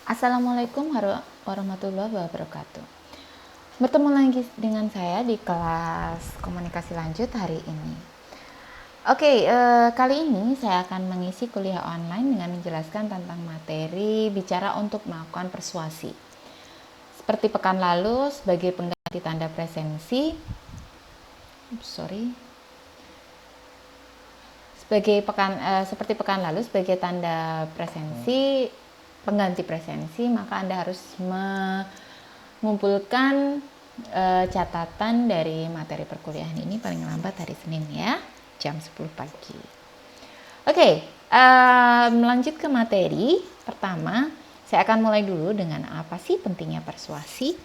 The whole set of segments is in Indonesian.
Assalamualaikum warahmatullahi wabarakatuh. Bertemu lagi dengan saya di kelas komunikasi lanjut hari ini. Kali ini saya akan mengisi kuliah online dengan menjelaskan tentang materi bicara untuk melakukan persuasi. Seperti pekan lalu, sebagai pengganti tanda presensi, seperti pekan lalu sebagai tanda presensi, pengganti presensi, maka Anda harus mengumpulkan catatan dari materi perkuliahan ini paling lambat hari Senin ya, jam 10 pagi. Melanjut ke materi pertama, saya akan mulai dulu dengan apa sih pentingnya persuasi.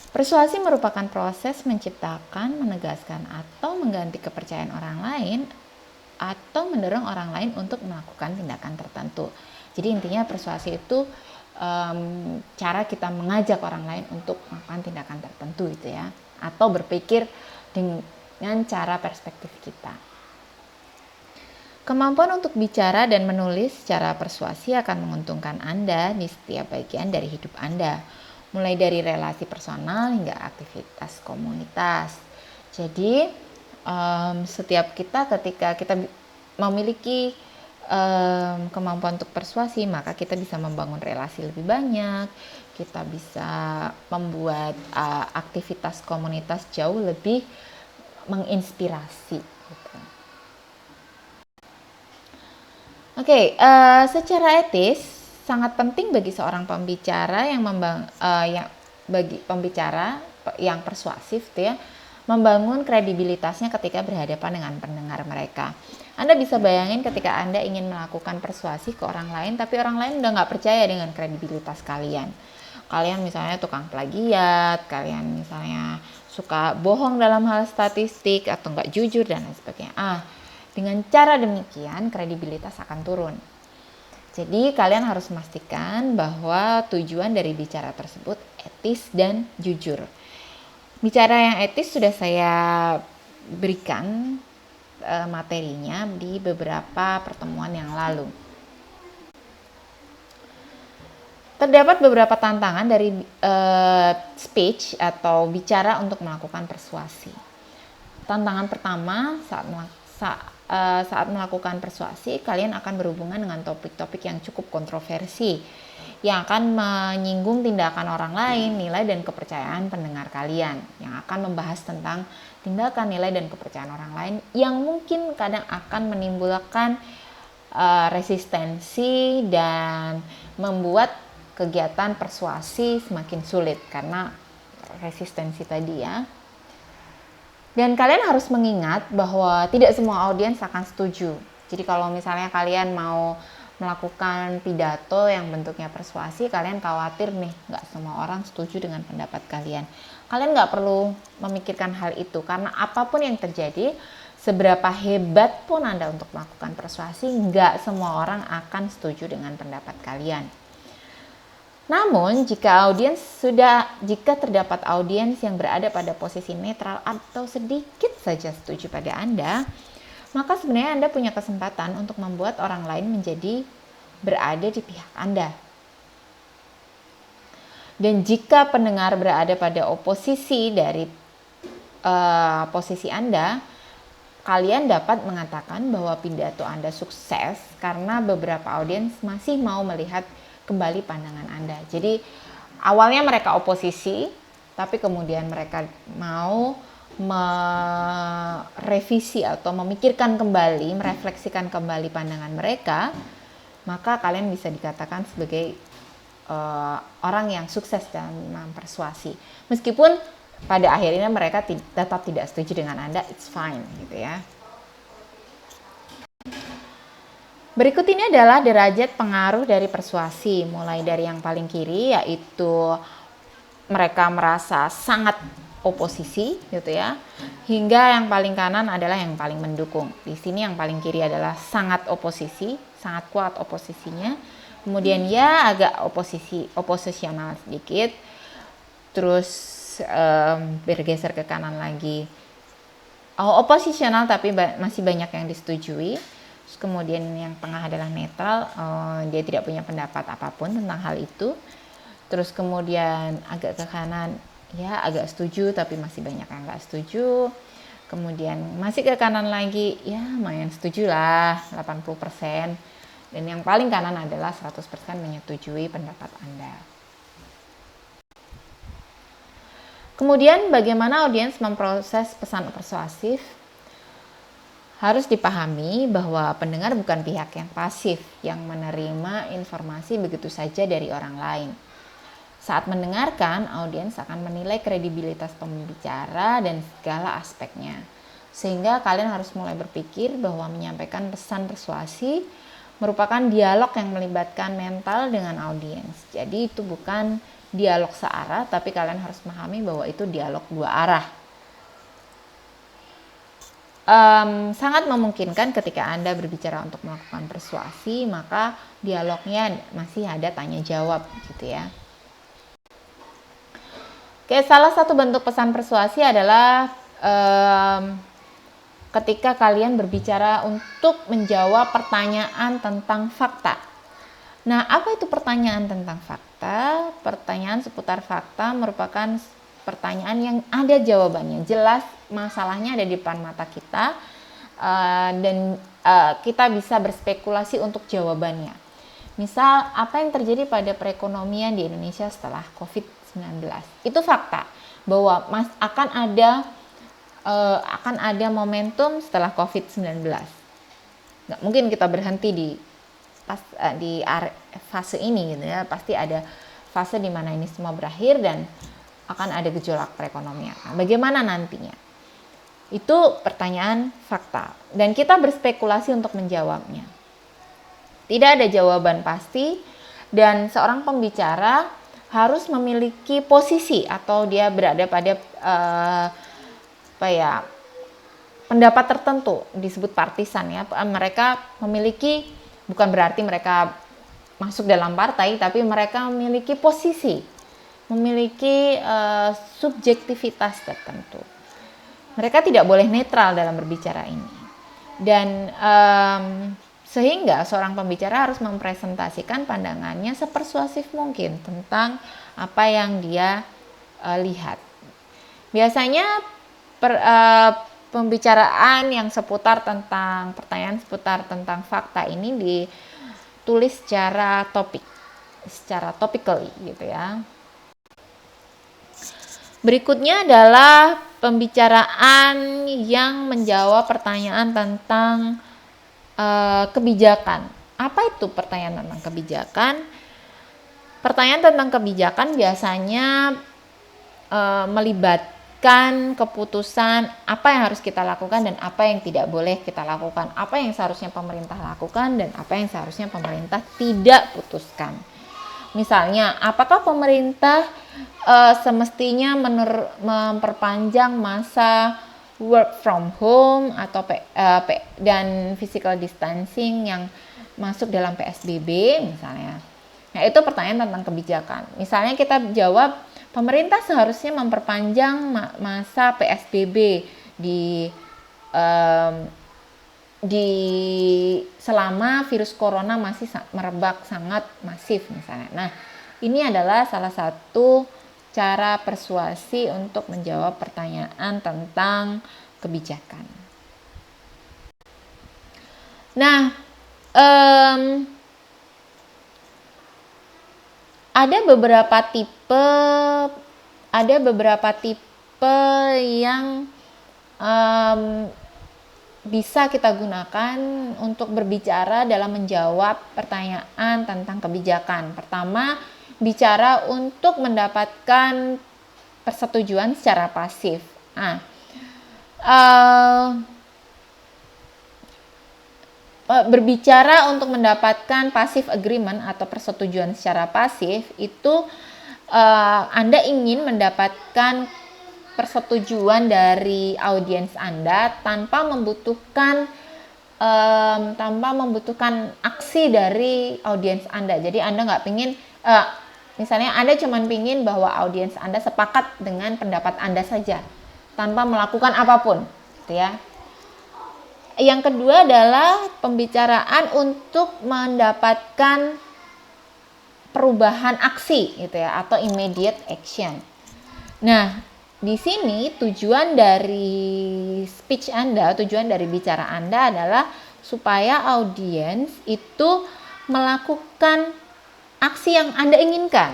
Persuasi merupakan proses menciptakan, menegaskan, atau mengganti kepercayaan orang lain atau mendorong orang lain untuk melakukan tindakan tertentu. Jadi intinya persuasi itu cara kita mengajak orang lain untuk melakukan tindakan tertentu gitu ya, atau berpikir dengan cara perspektif kita. Kemampuan untuk bicara dan menulis secara persuasi akan menguntungkan Anda di setiap bagian dari hidup Anda, mulai dari relasi personal hingga aktivitas komunitas. Jadi setiap kita ketika kita memiliki kemampuan untuk persuasi, maka kita bisa membangun relasi lebih banyak, kita bisa membuat aktivitas komunitas jauh lebih menginspirasi gitu. Secara etis sangat penting bagi seorang pembicara bagi pembicara yang persuasif gitu ya, membangun kredibilitasnya ketika berhadapan dengan pendengar mereka. Anda bisa bayangin ketika Anda ingin melakukan persuasi ke orang lain, tapi orang lain udah nggak percaya dengan kredibilitas kalian. Kalian misalnya tukang plagiat, kalian misalnya suka bohong dalam hal statistik atau nggak jujur dan lain sebagainya. Dengan cara demikian kredibilitas akan turun. Jadi kalian harus memastikan bahwa tujuan dari bicara tersebut etis dan jujur. Bicara yang etis sudah saya berikan materinya di beberapa pertemuan yang lalu. Terdapat beberapa tantangan dari speech atau bicara untuk melakukan persuasi. Tantangan pertama, saat melakukan persuasi, kalian akan berhubungan dengan topik-topik yang cukup kontroversi, yang akan menyinggung tindakan orang lain, nilai dan kepercayaan pendengar kalian, yang akan membahas tentang tindakan, nilai dan kepercayaan orang lain, yang mungkin kadang akan menimbulkan resistensi dan membuat kegiatan persuasi semakin sulit karena resistensi tadi ya. Dan kalian harus mengingat bahwa tidak semua audiens akan setuju. Jadi kalau misalnya kalian mau melakukan pidato yang bentuknya persuasi, kalian khawatir nih nggak semua orang setuju dengan pendapat kalian. Kalian nggak perlu memikirkan hal itu, karena apapun yang terjadi, seberapa hebat pun Anda untuk melakukan persuasi, nggak semua orang akan setuju dengan pendapat kalian. Namun, jika terdapat audiens yang berada pada posisi netral atau sedikit saja setuju pada Anda, maka sebenarnya Anda punya kesempatan untuk membuat orang lain menjadi berada di pihak Anda. Dan jika pendengar berada pada oposisi dari posisi Anda, kalian dapat mengatakan bahwa pidato Anda sukses karena beberapa audiens masih mau melihat kembali pandangan Anda. Jadi awalnya mereka oposisi, tapi kemudian mereka mau merevisi atau memikirkan kembali, merefleksikan kembali pandangan mereka, maka kalian bisa dikatakan sebagai orang yang sukses dalam mempersuasi. Meskipun pada akhirnya mereka tetap tidak setuju dengan Anda, it's fine gitu ya. Berikut ini adalah derajat pengaruh dari persuasi, mulai dari yang paling kiri yaitu mereka merasa sangat oposisi gitu ya, hingga yang paling kanan adalah yang paling mendukung. Di sini yang paling kiri adalah sangat oposisi, sangat kuat oposisinya. Kemudian ya agak oposisional sedikit, terus bergeser ke kanan lagi. Oposisional tapi masih banyak yang disetujui. kemudian yang tengah adalah netral, dia tidak punya pendapat apapun tentang hal itu. Terus kemudian agak ke kanan, ya agak setuju tapi masih banyak yang nggak setuju. Kemudian masih ke kanan lagi, ya lumayan setuju lah 80%. Dan yang paling kanan adalah 100% menyetujui pendapat Anda. Kemudian bagaimana audiens memproses pesan persuasif? Harus dipahami bahwa pendengar bukan pihak yang pasif yang menerima informasi begitu saja dari orang lain. Saat mendengarkan, audiens akan menilai kredibilitas pembicara dan segala aspeknya. Sehingga kalian harus mulai berpikir bahwa menyampaikan pesan persuasi merupakan dialog yang melibatkan mental dengan audiens. Jadi itu bukan dialog searah, tapi kalian harus memahami bahwa itu dialog dua arah. Sangat memungkinkan ketika Anda berbicara untuk melakukan persuasi, maka dialognya masih ada tanya jawab gitu ya. Oke, salah satu bentuk pesan persuasi adalah ketika kalian berbicara untuk menjawab pertanyaan tentang fakta. Nah, apa itu pertanyaan tentang fakta? Pertanyaan seputar fakta merupakan pertanyaan yang ada jawabannya, jelas masalahnya ada di depan mata kita, dan kita bisa berspekulasi untuk jawabannya. Misal, apa yang terjadi pada perekonomian di Indonesia setelah COVID-19? Itu fakta bahwa akan ada momentum setelah COVID-19. Nggak mungkin kita berhenti di fase ini gitu ya. Pasti ada fase di mana ini semua berakhir dan akan ada gejolak perekonomian. Nah, bagaimana nantinya? Itu pertanyaan fakta dan kita berspekulasi untuk menjawabnya. Tidak ada jawaban pasti dan seorang pembicara harus memiliki posisi atau dia berada pada pendapat tertentu, disebut partisan ya. Mereka memiliki, bukan berarti mereka masuk dalam partai, tapi mereka memiliki posisi, memiliki subjektivitas tertentu. Mereka tidak boleh netral dalam berbicara ini. Dan sehingga seorang pembicara harus mempresentasikan pandangannya sepersuasif mungkin tentang apa yang dia lihat. Biasanya pembicaraan yang pertanyaan seputar tentang fakta ini ditulis secara topically gitu ya. Berikutnya adalah pembicaraan yang menjawab pertanyaan tentang kebijakan. Apa itu pertanyaan tentang kebijakan? Pertanyaan tentang kebijakan biasanya melibatkan keputusan apa yang harus kita lakukan dan apa yang tidak boleh kita lakukan, apa yang seharusnya pemerintah lakukan dan apa yang seharusnya pemerintah tidak putuskan. Misalnya, apakah pemerintah semestinya memperpanjang masa work from home atau dan physical distancing yang masuk dalam PSBB misalnya. Nah, itu pertanyaan tentang kebijakan. Misalnya kita jawab, pemerintah seharusnya memperpanjang masa PSBB selama virus corona masih merebak sangat masif misalnya. Nah, ini adalah salah satu cara persuasi untuk menjawab pertanyaan tentang kebijakan. Nah, ada beberapa tipe yang bisa kita gunakan untuk berbicara dalam menjawab pertanyaan tentang kebijakan. Pertama, bicara untuk mendapatkan persetujuan secara pasif. Berbicara untuk mendapatkan passive agreement atau persetujuan secara pasif itu Anda ingin mendapatkan persetujuan dari audiens Anda tanpa membutuhkan aksi dari audiens Anda. Jadi Anda nggak pingin, misalnya Anda cuma pingin bahwa audiens Anda sepakat dengan pendapat Anda saja tanpa melakukan apapun, gitu ya. Yang kedua adalah pembicaraan untuk mendapatkan perubahan aksi gitu ya, atau immediate action. Nah, di sini tujuan dari speech Anda, tujuan dari bicara Anda adalah supaya audiens itu melakukan aksi yang Anda inginkan.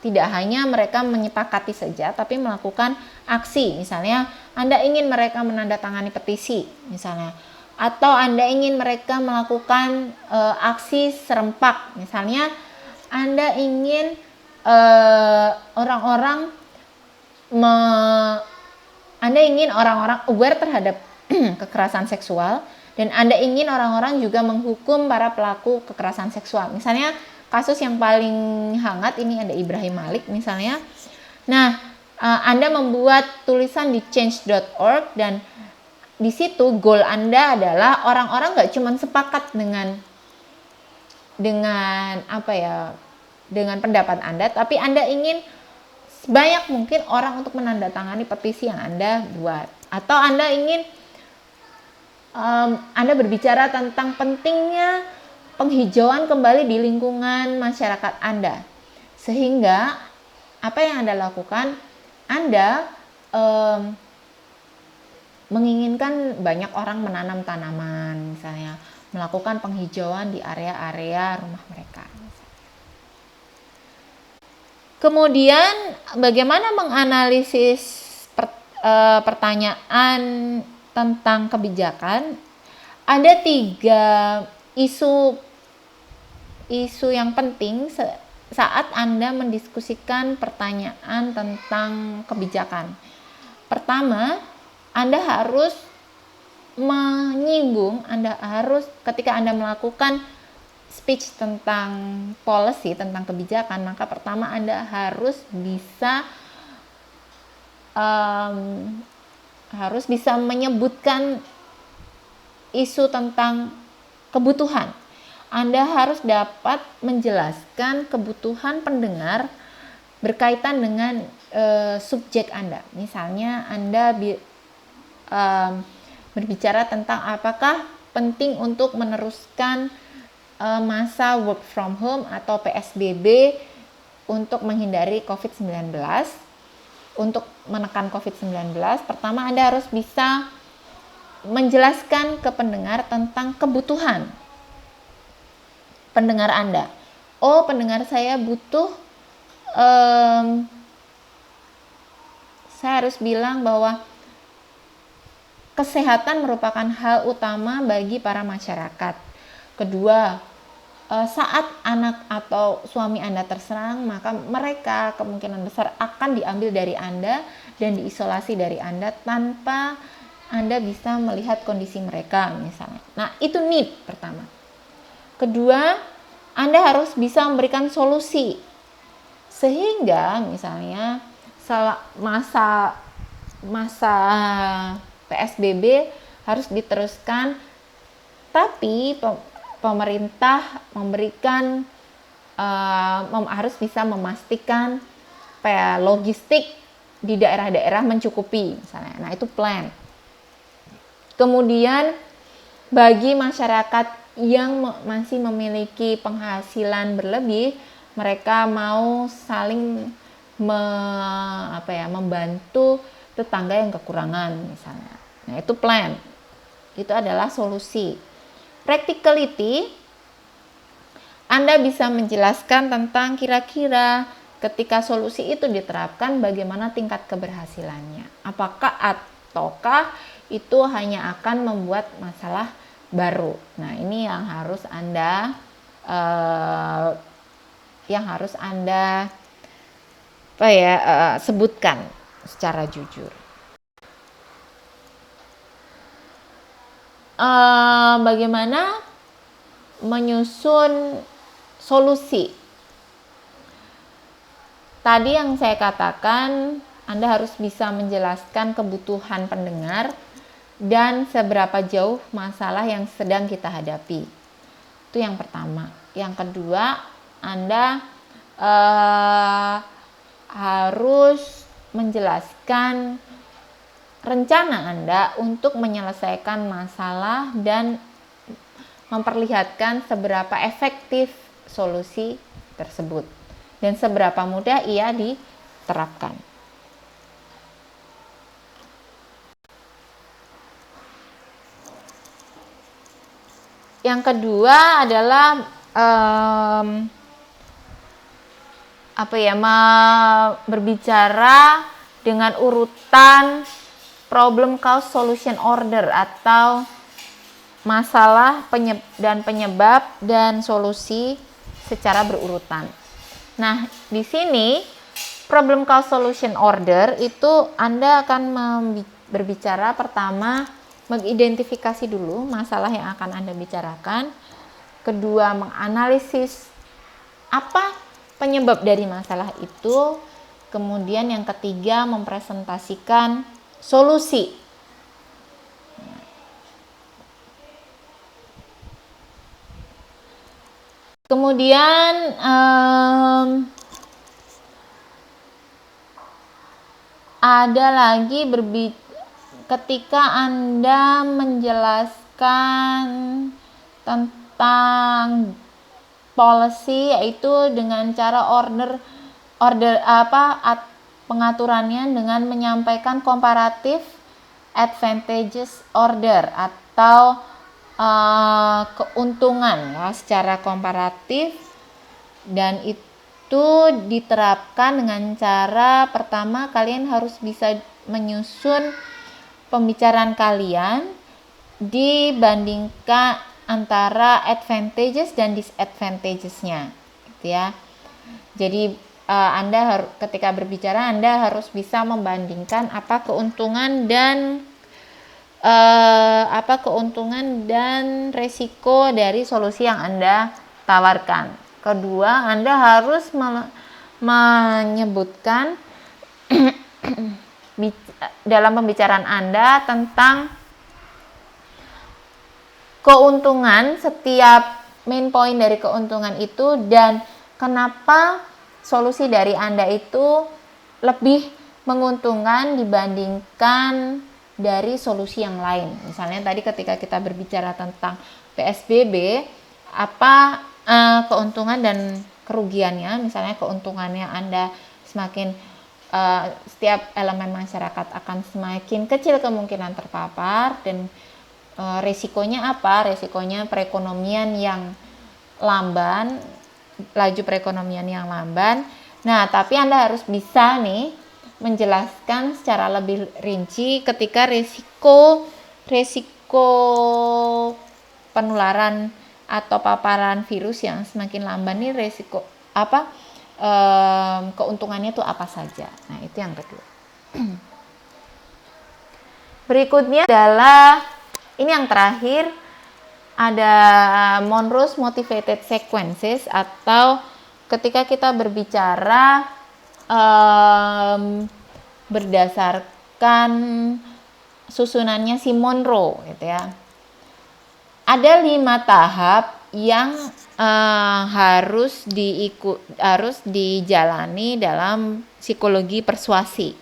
Tidak hanya mereka menyepakati saja, tapi melakukan aksi. Misalnya, Anda ingin mereka menandatangani petisi, misalnya. Atau Anda ingin mereka melakukan aksi serempak. Misalnya, Anda ingin Anda ingin orang-orang aware terhadap kekerasan seksual, dan Anda ingin orang-orang juga menghukum para pelaku kekerasan seksual. Misalnya kasus yang paling hangat ini ada Ibrahim Malik misalnya. Nah, Anda membuat tulisan di change.org, dan di situ goal Anda adalah orang-orang nggak cuma sepakat dengan pendapat Anda, tapi Anda ingin sebanyak mungkin orang untuk menandatangani petisi yang Anda buat. Atau Anda ingin Anda berbicara tentang pentingnya penghijauan kembali di lingkungan masyarakat Anda. Sehingga apa yang Anda lakukan, Anda menginginkan banyak orang menanam tanaman, misalnya melakukan penghijauan di area-area rumah mereka. Kemudian bagaimana menganalisis pertanyaan tentang kebijakan? Ada 3 isu yang penting saat Anda mendiskusikan pertanyaan tentang kebijakan. Pertama, Anda harus menyinggung, ketika Anda melakukan speech tentang policy, tentang kebijakan, maka pertama Anda harus bisa menyebutkan isu tentang kebutuhan. Anda harus dapat menjelaskan kebutuhan pendengar berkaitan dengan subjek Anda. Misalnya Anda berbicara tentang apakah penting untuk meneruskan masa work from home atau PSBB untuk menghindari COVID-19. Untuk menekan COVID-19, pertama Anda harus bisa menjelaskan ke pendengar tentang kebutuhan pendengar Anda. Oh, pendengar saya butuh, saya harus bilang bahwa kesehatan merupakan hal utama bagi para masyarakat. Kedua, saat anak atau suami Anda terserang, maka mereka kemungkinan besar akan diambil dari Anda dan diisolasi dari Anda tanpa Anda bisa melihat kondisi mereka misalnya. Nah, itu need pertama. Kedua, Anda harus bisa memberikan solusi. Sehingga misalnya masa PSBB harus diteruskan, tapi pemerintah harus bisa memastikan logistik di daerah-daerah mencukupi misalnya. Nah, itu plan. Kemudian bagi masyarakat yang masih memiliki penghasilan berlebih, mereka mau saling membantu tetangga yang kekurangan misalnya. Nah, itu plan. Itu adalah solusi. Practicality, Anda bisa menjelaskan tentang kira-kira ketika solusi itu diterapkan bagaimana tingkat keberhasilannya. Ataukah itu hanya akan membuat masalah baru. Nah, ini yang harus Anda sebutkan secara jujur. Bagaimana menyusun solusi? Tadi yang saya katakan, Anda harus bisa menjelaskan kebutuhan pendengar dan seberapa jauh masalah yang sedang kita hadapi. Itu yang pertama. Yang kedua, Anda harus menjelaskan rencana Anda untuk menyelesaikan masalah dan memperlihatkan seberapa efektif solusi tersebut dan seberapa mudah ia diterapkan. Yang kedua adalah berbicara dengan urutan problem cause solution order atau masalah dan penyebab dan solusi secara berurutan. Nah, di sini problem cause solution order itu Anda akan berbicara pertama mengidentifikasi dulu masalah yang akan Anda bicarakan. Kedua, menganalisis apa penyebab dari masalah itu. Kemudian yang ketiga, mempresentasikan solusi. Kemudian ada lagi ketika Anda menjelaskan tentang policy, yaitu dengan cara pengaturannya dengan menyampaikan comparative advantages order atau keuntungan ya secara komparatif, dan itu diterapkan dengan cara pertama kalian harus bisa menyusun pembicaraan kalian dibandingkan antara advantages dan disadvantages-nya gitu ya. Jadi Anda ketika berbicara Anda harus bisa membandingkan apa keuntungan dan resiko dari solusi yang Anda tawarkan. Kedua, Anda harus menyebutkan dalam pembicaraan Anda tentang keuntungan, setiap main point dari keuntungan itu, dan kenapa solusi dari Anda itu lebih menguntungkan dibandingkan dari solusi yang lain. Misalnya tadi ketika kita berbicara tentang PSBB, apa keuntungan dan kerugiannya. Misalnya keuntungannya Anda semakin setiap elemen masyarakat akan semakin kecil kemungkinan terpapar, dan resikonya apa? Resikonya perekonomian yang lamban, laju perekonomian yang lamban. Nah, tapi Anda harus bisa nih menjelaskan secara lebih rinci ketika resiko penularan atau paparan virus yang semakin lamban nih, resiko apa, keuntungannya itu apa saja. Nah, itu yang kedua. Berikutnya adalah ini yang terakhir, ada Monroe's motivated sequences, atau ketika kita berbicara berdasarkan susunannya si Monroe gitu ya. Ada 5 tahap yang harus dijalani dalam psikologi persuasi.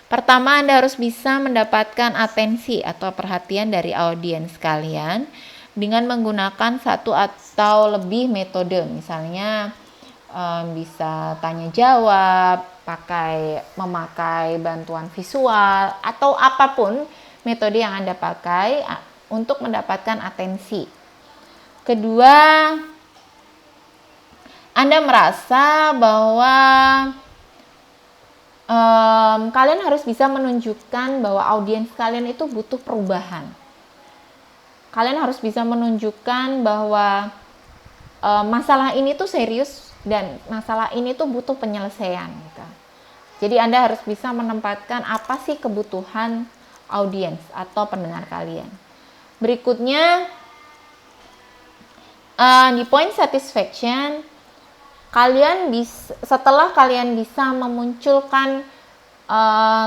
Pertama, Anda harus bisa mendapatkan atensi atau perhatian dari audiens kalian dengan menggunakan satu atau lebih metode. Misalnya bisa tanya jawab, memakai bantuan visual, atau apapun metode yang Anda pakai untuk mendapatkan atensi. Kedua, Anda merasa bahwa kalian harus bisa menunjukkan bahwa audiens kalian itu butuh perubahan. Kalian harus bisa menunjukkan bahwa masalah ini tuh serius dan masalah ini tuh butuh penyelesaian gitu. Jadi Anda harus bisa menempatkan apa sih kebutuhan audiens atau pendengar kalian. Berikutnya, di point satisfaction, setelah kalian bisa memunculkan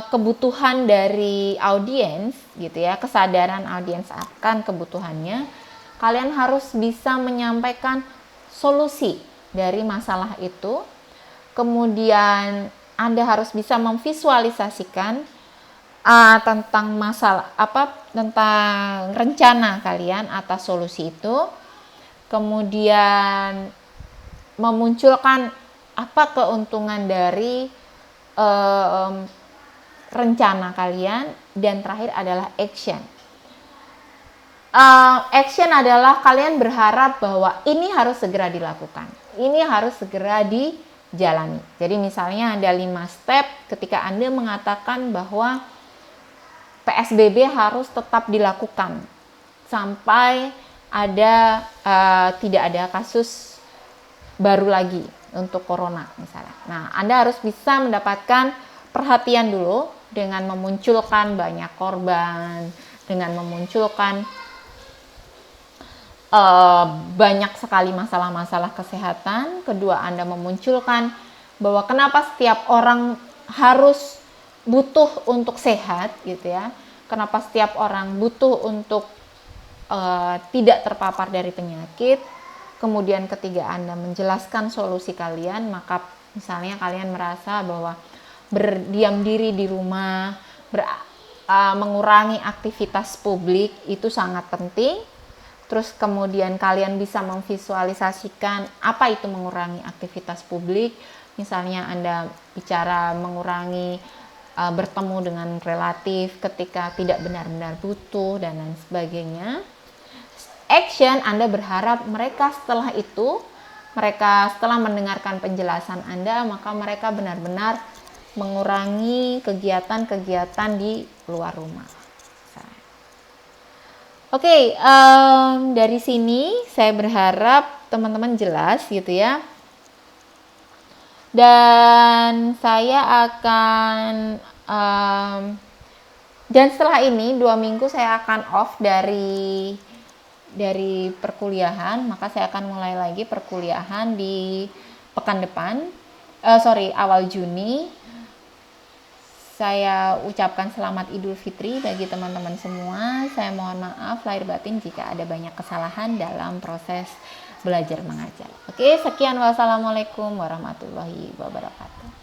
kebutuhan dari audiens gitu ya, kesadaran audiens akan kebutuhannya, kalian harus bisa menyampaikan solusi dari masalah itu. Kemudian Anda harus bisa memvisualisasikan tentang masalah tentang rencana kalian atas solusi itu, kemudian memunculkan apa keuntungan dari rencana kalian, dan terakhir adalah action. Action adalah kalian berharap bahwa ini harus segera dilakukan, ini harus segera dijalani. Jadi misalnya ada 5 step ketika Anda mengatakan bahwa PSBB harus tetap dilakukan sampai tidak ada kasus baru lagi untuk corona misalnya. Nah, Anda harus bisa mendapatkan perhatian dulu dengan memunculkan banyak korban, dengan memunculkan banyak sekali masalah-masalah kesehatan. Kedua, Anda memunculkan bahwa kenapa setiap orang harus butuh untuk sehat gitu ya. Kenapa setiap orang butuh untuk tidak terpapar dari penyakit. Kemudian ketiga, Anda menjelaskan solusi kalian, maka misalnya kalian merasa bahwa berdiam diri di rumah, mengurangi aktivitas publik itu sangat penting. Terus kemudian kalian bisa memvisualisasikan apa itu mengurangi aktivitas publik. Misalnya Anda bicara mengurangi bertemu dengan relatif ketika tidak benar-benar butuh dan lain sebagainya. Action, Anda berharap mereka setelah mendengarkan penjelasan Anda, maka mereka benar-benar mengurangi kegiatan-kegiatan di luar rumah. Oke, dari sini saya berharap teman-teman jelas gitu ya. Dan saya akan dan setelah ini 2 minggu saya akan off dari perkuliahan, maka saya akan mulai lagi perkuliahan di pekan depan, awal Juni. Saya ucapkan selamat Idul Fitri bagi teman-teman semua. Saya mohon maaf lahir batin jika ada banyak kesalahan dalam proses belajar mengajar. Oke, sekian, wassalamualaikum warahmatullahi wabarakatuh.